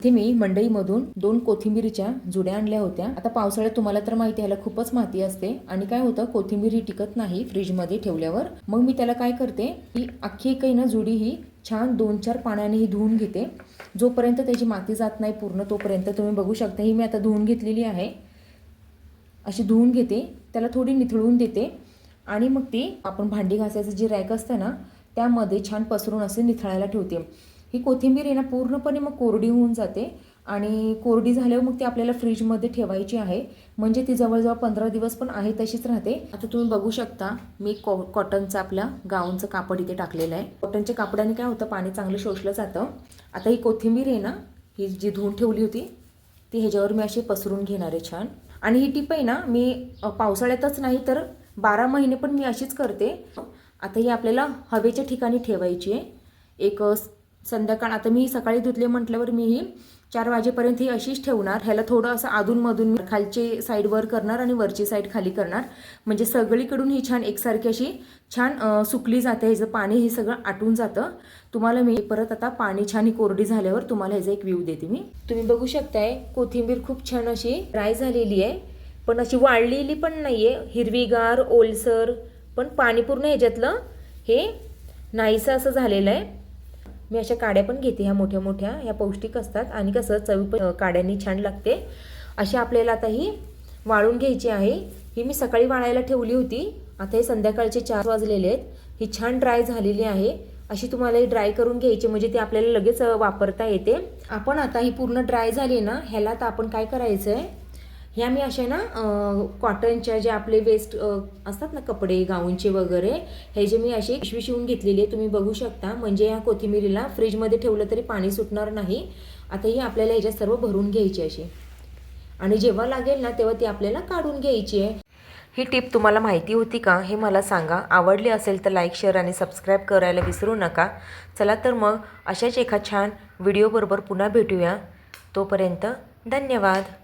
इथे मी मंडईमधून 2 कोथिंबीरीच्या जुड्या आणल्या होत्या। आता पावसाळ्यात तुम्हाला तर माहिती आहे ह्याला खूपच माती असते आणि काय होतं कोथिंबीर ही टिकत नाही फ्रीजमध्ये ठेवल्यावर। मग मी त्याला काय करते ही अख्खी काही ना जुडी ही छान 2-4 पाण्याने ही धुवून घेते, जोपर्यंत त्याची माती जात नाही पूर्ण तोपर्यंत। तुम्ही बघू शकता ही मी आता धुवून घेतलेली आहे, अशी धुवून घेते, त्याला थोडी निथळून देते आणि मग ती आपण भांडी घासायचं जी रॅक असते ना त्यामध्ये छान पसरून असे निथळायला ठेवते। ही कोथिंबीर आहे ना पूर्णपणे मग कोरडी होऊन जाते आणि कोरडी झाल्यावर मग ती आपल्याला फ्रीजमध्ये ठेवायची आहे, म्हणजे ती जवळजवळ 15 दिवस पण आहे तशीच राहते। आता तुम्ही बघू शकता मी कॉटनचं आपल्या गाऊनचं कापड इथे टाकलेलं आहे। कॉटनच्या कापडाने काय होतं पाणी चांगलं शोषलं जातं। आता ही कोथिंबीर आहे ना ही जी धुवून ठेवली होती ती ह्याच्यावर मी अशी पसरून घेणार आहे छान। आणि ही टिप आहे ना मी पावसाळ्यातच नाही तर 12 महिने पण मी अशीच करते। आता ही आपल्याला हवेच्या ठिकाणी ठेवायची आहे। एक संध्याकाळ आता मी सकाळी धुतले म्हटल्यावर मी ही 4 वाजेपर्यंत ही अशीच ठेवणार। ह्याला थोडं असं अधूनमधून खालची साईड वर करणार आणि वरची साईड खाली करणार, म्हणजे सगळीकडून ही छान एकसारखी अशी छान सुकली जाते। ह्याचं पाणी हे सगळं आटून जातं। तुम्हाला मी परत आता पाणी छान ही कोरडी झाल्यावर तुम्हाला ह्याचा एक व्ह्यू देते मी। तुम्ही बघू शकताय कोथिंबीर खूप छान अशी ड्राय झालेली आहे, पण अशी वाळलेली पण नाहीये, हिरवीगार ओलसर, पण पाणी पूर्ण ह्याच्यातलं हे नाहीसं असं झालेलं आहे। मी अशा काड्या पण घेते, ह्या मोठ्या मोठ्या, ह्या पौष्टिक असतात आणि कसं चवी पण काड्यांनी छान लागते। अशी आपल्याला आता ही वाळून घ्यायची आहे। ही मी सकाळी वाळायला ठेवली होती, आता हे संध्याकाळचे 4 वाजलेले आहेत। ही छान ड्राय झालेली आहे, अशी तुम्हाला ही ड्राय करून घ्यायची म्हणजे ती आपल्याला लगेच वापरता येते। आपण आता ही पूर्ण ड्राय झाली ना ह्याला आता आपण काय करायचं आहे, ह्या मी अशा ना कॉटनच्या जे आपले वेस्ट असतात ना कपडे गाऊनचे वगैरे, हे जे मी अशी पिशवी शिवून घेतलेली आहे तुम्ही बघू शकता, म्हणजे या कोथिंबीरीला फ्रीजमध्ये ठेवलं तरी पाणी सुटणार नाही। आता ही आपल्याला ह्याच्यात सर्व भरून घ्यायची अशी, आणि जेव्हा लागेल ना तेव्हा ती आपल्याला काढून घ्यायची आहे। ही टिप तुम्हाला माहिती होती का हे मला सांगा। आवडली असेल तर लाईक शेअर आणि सबस्क्राईब करायला विसरू नका। चला तर मग अशाच एका छान व्हिडिओबरोबर पुन्हा भेटूया, तोपर्यंत धन्यवाद।